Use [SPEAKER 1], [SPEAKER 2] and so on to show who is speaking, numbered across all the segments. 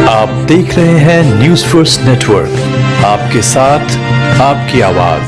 [SPEAKER 1] आप देख रहे हैं न्यूज फर्स्ट नेटवर्क, आपके साथ आपकी आवाज।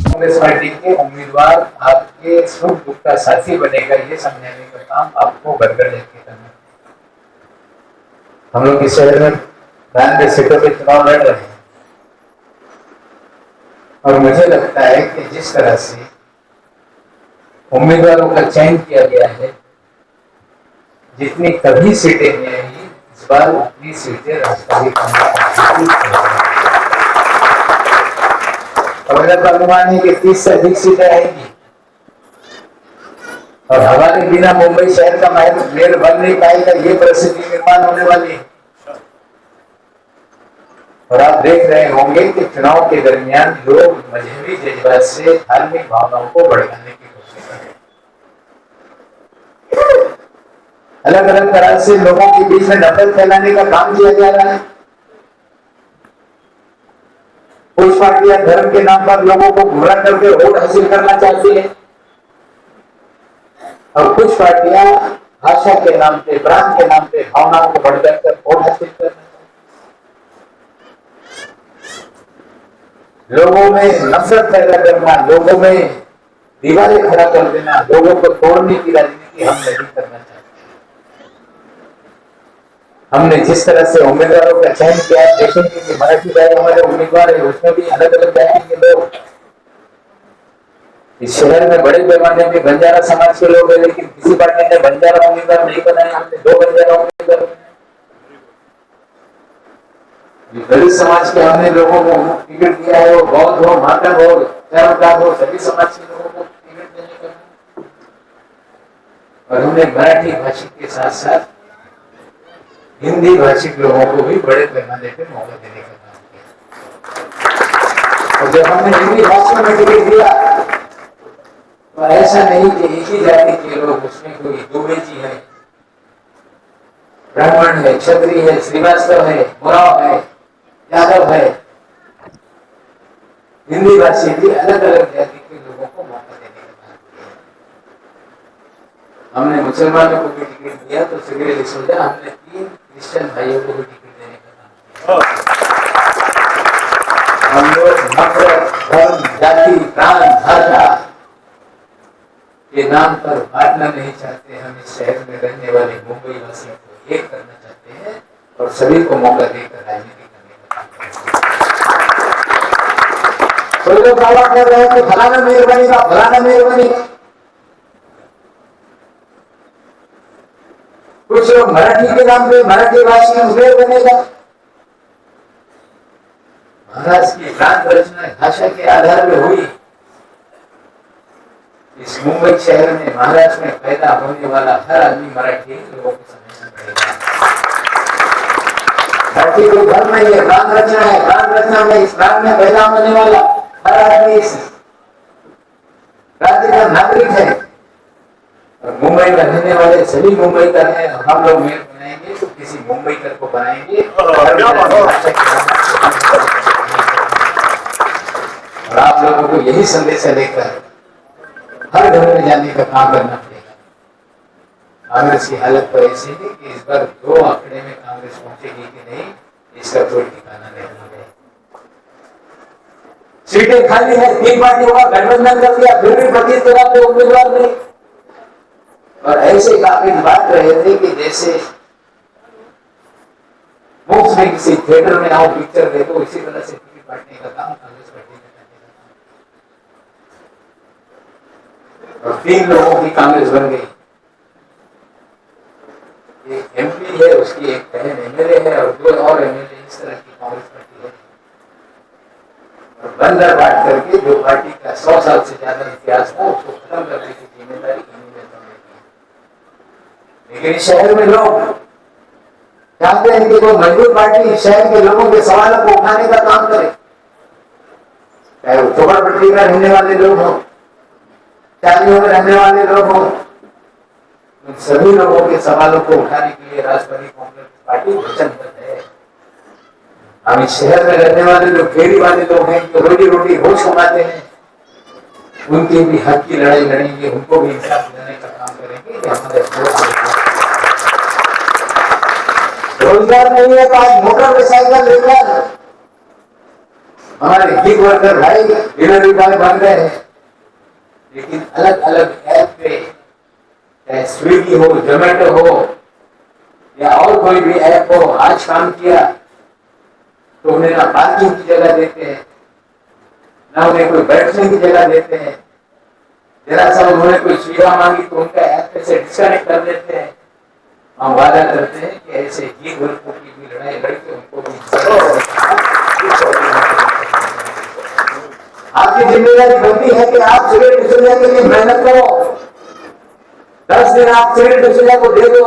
[SPEAKER 2] कांग्रेस पार्टी के उम्मीदवार आपके सुख दुख का साथी बनेगा, ये समझाने का काम आपको घर घर लेके करना। हम लोग इस शहर में 92 सीटों पे चुनाव लड़ रहे हैं और मुझे लगता है कि जिस तरह से उम्मीदवारों का चयन किया गया है, जितनी कभी सीटें नहीं आई, इस बार उतनी सीटें राष्ट्रवादी कांग्रेस और मेरा तो अनुमान है कि 30 से अधिक सीटें आएंगी और हमारे बिना मुंबई शहर का मेयर बन नहीं पाएगा, ये परिस्थिति निर्माण होने वाली है। और आप देख रहे होंगे कि चुनाव के दरमियान लोग मजहबी जज्बात से धार्मिक भावनाओं को भड़काने की कोशिश कर रहे हैं। अलग अलग तरह से लोगों के बीच में नफरत फैलाने का काम किया जा रहा है। कुछ पार्टियां धर्म के नाम पर लोगों को गुमराह करके वोट हासिल करना चाहती है और कुछ पार्टियां भाषा के नाम पे, प्रांत के नाम पे भावनाओं को बढ़कर कर वोट हासिल करना चाहती है। लोगों में नफरत पैदा करना, लोगों में दीवारें खड़ा कर देना, लोगों को तोड़ने की राजनीति हम नहीं करना चाहते। हमने जिस तरह से उम्मीदवारों का चयन किया, देखेंगे कि मराठी भाई हमारे उम्मीदवार है, उसमें भी अलग अलग जाति के लोग। इस शहर में बड़े पैमाने में बंजारा समाज के लोग हैं, लेकिन किसी पार्टी ने बंजारा उम्मीदवार नहीं बनाए। हमने 2 बंजारा उम्मीदवार बनाए। दलित समाज के हमने लोगों को टिकट दिया है, वो बौद्ध हो, मातम हो, चरमदार हो, सभी समाज के लोगों को टिकट देने का। और हमने मराठी भाषी के साथ साथ हिंदी भाषिक लोगों को भी बड़े पैमाने पे मौका देने का काम किया। और जब हमने हिंदी भाषा में टिकट दिया तो ऐसा नहीं कि एक ही जाति के लोग, उसमें कोई दुबे जी है, ब्राह्मण है, क्षत्रिय है, श्रीवास्तव है, मुराव है, यादव है, हिंदी भाषी भी अलग अलग जाति के लोगों को मौका देने का काम किया। हमने मुसलमानों को भी टिकट दिया तो सिगरेट सोचा, हमने 3 क्रिश्चियन भाइयों को भी टिकट देने का काम किया। हम लोग नफरत, धर्म, जाति, प्रांत, भाषा के नाम पर बांटना नहीं चाहते। हम इस शहर में रहने वाले मुंबई वासियों को एक करना चाहते हैं और सभी को मौका देकर राजनीति करने का काम करते हैं। कोई लोग दावा कर रहे हैं कि फलाना मेयर बनेगा, फलाना मेयर बनेगा। कुछ लोग मराठी के नाम पे मराठी भाषी मेयर बनेगा। महाराष्ट्र की प्रांत रचना भाषा के आधार पर हुई। इस मुंबई शहर में, महाराष्ट्र में पैदा होने वाला हर आदमी मराठी लोगों को समझना पड़ेगा। मराठी कोई धर्म नहीं है, प्रांत रचना है। प्रांत रचना में इस प्रांत में पैदा होने वाला हर आदमी इस राज्य का नागरिक है। और मुंबई में रहने वाले सभी मुंबईकर हैं। हम लोग मेयर बनाएंगे तो किसी मुंबईकर को बनाएंगे और आप लोगों को यही संदेश लेकर हर घर में जाने का काम करना पड़ेगा। कांग्रेस की हालत तो ऐसी है कि इस बार 2 आंकड़े में कांग्रेस पहुंचेगी कि नहीं, इसका कोई ठिकाना नहीं है। सीटें खाली है, 3 पार्टियों का गठबंधन कर दिया, फिर भी 25 तरह के उम्मीदवार नहीं। और ऐसे काफी बात रहे थे कि जैसे मुफ्त में किसी थिएटर में आओ पिक्चर देखो, इसी तरह से टिकट बांटने का काम कांग्रेस पार्टी ने और 3 लोगों की कांग्रेस बन गई। एक एमपी है, उसकी एक बहन एमएलए है और 2 और एमएलए। इस तरह की कांग्रेस पार्टी है। और बंदर बांट करके जो पार्टी का 100 साल से ज्यादा इतिहास था उसको खत्म करने की जिम्मेदारी इन्हीं ने ली। लेकिन इस शहर में लोग चाहते हैं कि वो मजबूत पार्टी शहर के लोगों के सवालों को उठाने का काम करे, चाहे वो झोपड़पट्टी में रहने वाले लोग हों, चालियों में रहने वाले लोग हों। उन सभी लोगों के सवालों को उठाने के लिए राष्ट्रवादी कांग्रेस पार्टी वचनबद्ध है। हम इस शहर में रहने वाले जो फेरी वाले लोग हैं, जो रोजी रोटी रोज कमाते हैं, उनके भी हक की लड़ाई लड़ेंगे, उनको भी इंसाफ दिलाने का काम करेंगे कि हमारे रोजगार नहीं है तो आज मोटरसाइकिल लेकर हमारे गिग वर्कर भाई डिलीवरी बॉय बन गए हैं। लेकिन अलग अलग ऐप पे, चाहे स्विगी हो, जोमेटो हो या और कोई भी ऐप हो, आज काम किया तो उन्हें ना पार्किंग की जगह देते हैं, ना उन्हें कोई बैठने की जगह देते हैं। जरा सा उन्होंने कोई सुविधा मांगी तो उनका ऐप से डिस्कनेक्ट कर देते हैं। हम वादा करते हैं कि ऐसे गिग वर्कर की भी लड़ाई लड़के उनको भी आपकी जिम्मेदारी बनती है कि आप सिगरेट डिसोजा के लिए मेहनत करो। 10 दिन आप सिगरेट डिसोजा को दे दो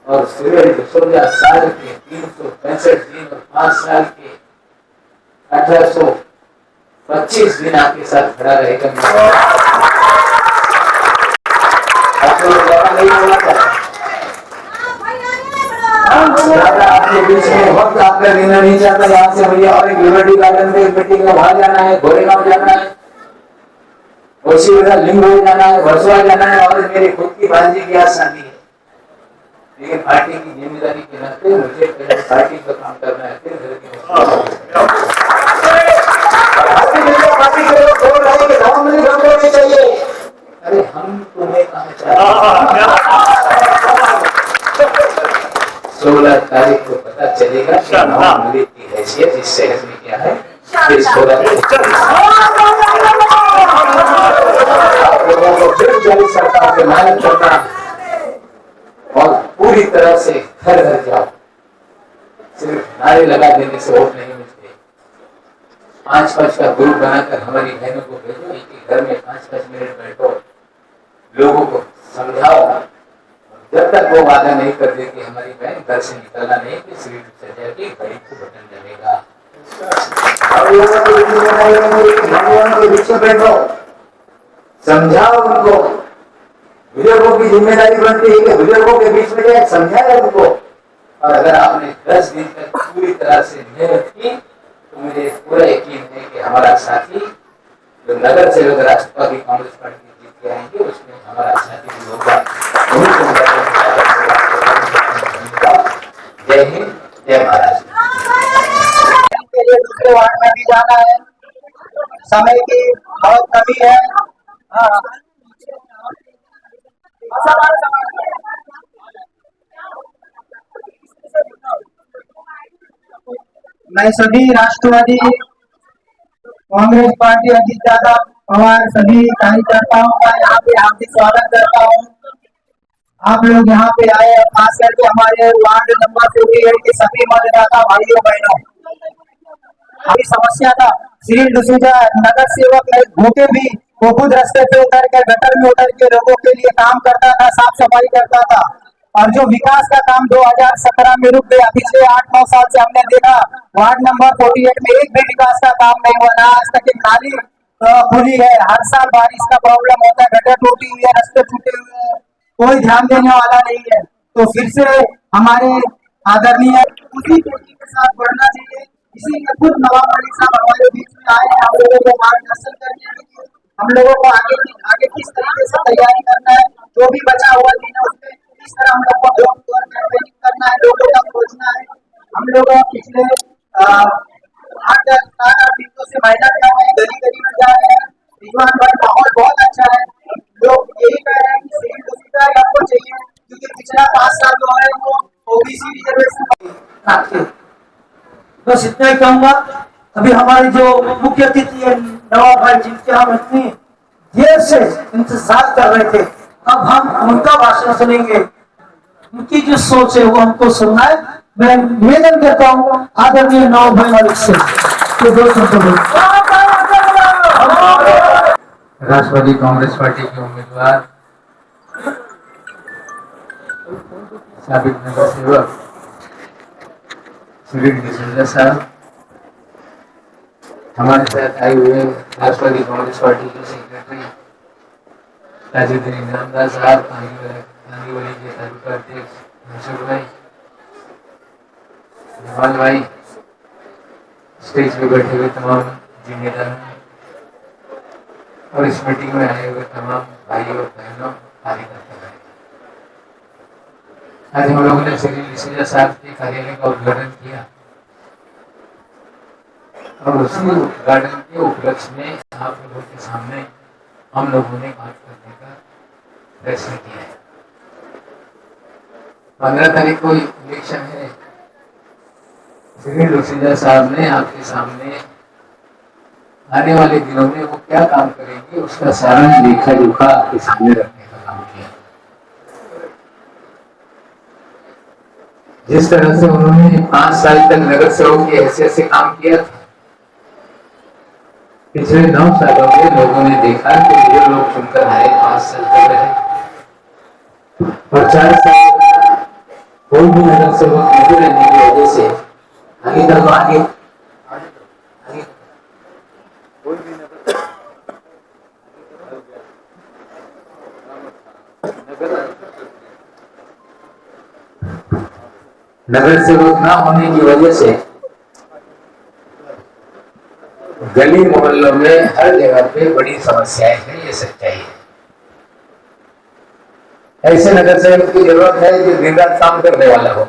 [SPEAKER 2] और सिगरेट डिसोजा साल के 365 दिन और 5 साल के 1825 दिन आपके साथ खड़ा रहेगा। नहीं होना चाहिए। आपके बीच में वक्त आपका देना नहीं चाहता। यहाँ से मुझे और एक लिबर्टी गार्डन में मीटिंग में वहां जाना है, गोरेगांव जाना है, उसी वजह लिंगोई जाना है, वर्सोवा जाना है और मेरी खुद की भांजी की आज शादी है। लेकिन पार्टी की जिम्मेदारी के नाते मुझे पहले पार्टी का काम करना है, फिर घर की पार्टी के लोग बोल रहे हैं कि नॉमिनी बंद होनी चाहिए। अरे हम तुम्हें कहा चाहते 16 तारीख को पता चलेगा कि नॉमिनी की हैसियत इस शहर में क्या है। इस 16 आप लोगों को फिर जारी सरकार से मेहनत करना और पूरी तरह से घर घर जाओ। सिर्फ नारे लगा देने से वोट नहीं मिलते। 5-5 का ग्रुप बनाकर हमारी बहनों को भेजो, एक घर में 5-5 मिनट बैठो, लोगों को समझाओ। जब तक वो वादा नहीं कर दे कि हमारी बहन घर से निकलना नहीं कि सीट सजा की घड़ी को बटन जमेगा। के बीच में बैठो, समझाओ उनको। बुजुर्गों की जिम्मेदारी बनती है कि बुजुर्गों के बीच में जाए, समझाए उनको। और अगर आपने 10 दिन तक पूरी तरह से मेहनत की तो मुझे पूरा यकीन है कि हमारा साथी जो नगर से लोग राष्ट्रवादी कांग्रेस पार्टी जीत के आएंगे उसमें हमारा साथी भी होगा। जय हिंद, जय महाराष्ट्र।
[SPEAKER 3] लिए दूसरे वार्ड में भी जाना है, समय की बहुत कमी है। हाँ, मैं सभी राष्ट्रवादी कांग्रेस पार्टी अजीत दादा पवार सभी कार्यकर्ताओं का यहाँ पे हार्दिक स्वागत करता हूँ। आप लोग यहाँ पे आए, खास करके हमारे वार्ड नंबर 48 के सभी मतदाता भाइयों बहनों। अभी समस्या था, श्री डसूजा नगर सेवक होके भी वो खुद रास्ते पे उतर के गटर में उतर के लोगों के लिए काम करता था, साफ सफाई करता था। और जो विकास का काम 2017 में रुक गया, पिछले 8-9 साल से हमने देखा वार्ड नंबर 48 में एक भी विकास का काम नहीं हुआ, ना आज तक एक नाली खुली है। हर साल बारिश का प्रॉब्लम होता है, गटर टूटी हुई है, रास्ते टूटे हुए हैं, कोई ध्यान देने वाला नहीं है। तो फिर से हमारे आदरणीय उसी कोटि के साथ बढ़ना चाहिए। इसी के खुद नवाब मलिक साहब हमारे बीच में आए हैं, हम लोगों को मार्गदर्शन करने के लिए, हम लोगों को आगे किस तरीके से तैयारी करना है, जो भी बचा हुआ दिन है उसमें किस तरह हम लोग को कैंपेनिंग करना है, लोगों तक पहुंचना है। हम लोग पिछले 8-10 दिनों से मेहनत कर रहे हैं, गली गली में जा रहे हैं। रिजवान भाई, माहौल बहुत अच्छा है, लोग यही कह रहे हैं कि सिविल सुविधा आपको चाहिए, क्योंकि पिछला 5 साल जो है वो ओबीसी रिजर्वेशन।
[SPEAKER 4] बस इतना ही कहूंगा। अभी हमारे जो मुख्य अतिथि है नवाब भाई, जिनके हम इतनी देर से इंतजार कर रहे थे, अब हम उनका भाषण सुनेंगे। उनकी जो सोच है वो हमको सुनना है। मैं निवेदन करता हूँ आदरणीय नवाब भाई मलिक से
[SPEAKER 2] राष्ट्रवादी कांग्रेस पार्टी के उम्मीदवार साबिक नगर सेवक श्री डसूजा साहब, हमारे साथ आए हुए राष्ट्रवादी कांग्रेस पार्टी के सेक्रेटरी ताजुद्दीन इनामदार साहब, कांदीवली के तालुका अध्यक्ष मंसूर भाई, जमाल भाई, स्टेज पे बैठे हुए तमाम जिम्मेदार और इस मीटिंग में आए हुए तमाम भाइयों और बहनों, कार्यकर्ता। आज हम लोगों ने श्री डसूजा साहब के कार्यालय का उद्घाटन किया और उसी उद्घाटन के उपलक्ष्य में आप लोगों के सामने हम लोगों ने बात करने का फैसला किया है। 15 तारीख को इलेक्शन है। श्री डसूजा साहब ने आपके सामने आने वाले दिनों में वो क्या काम करेंगे उसका सारांश लेखा जोखा आपके सामने रखने का काम किया। जिस तरह से उन्होंने 5 साल तक नगर सेवक की हैसियत से काम किया था, पिछले 9 सालों में लोगों ने देखा कि ये लोग चुनकर आए, 5 साल तक रहे और 4 साल कोई भी नगर सेवक नहीं रहने की वजह से आगे तक आगे नगर सेवक ना होने की वजह से गली मोहल्लों में हर जगह पे बड़ी समस्याएं हैं, ये सच्चाई है। ऐसे नगर सेवक की जरूरत है जो दिन रात काम करने वाला हो।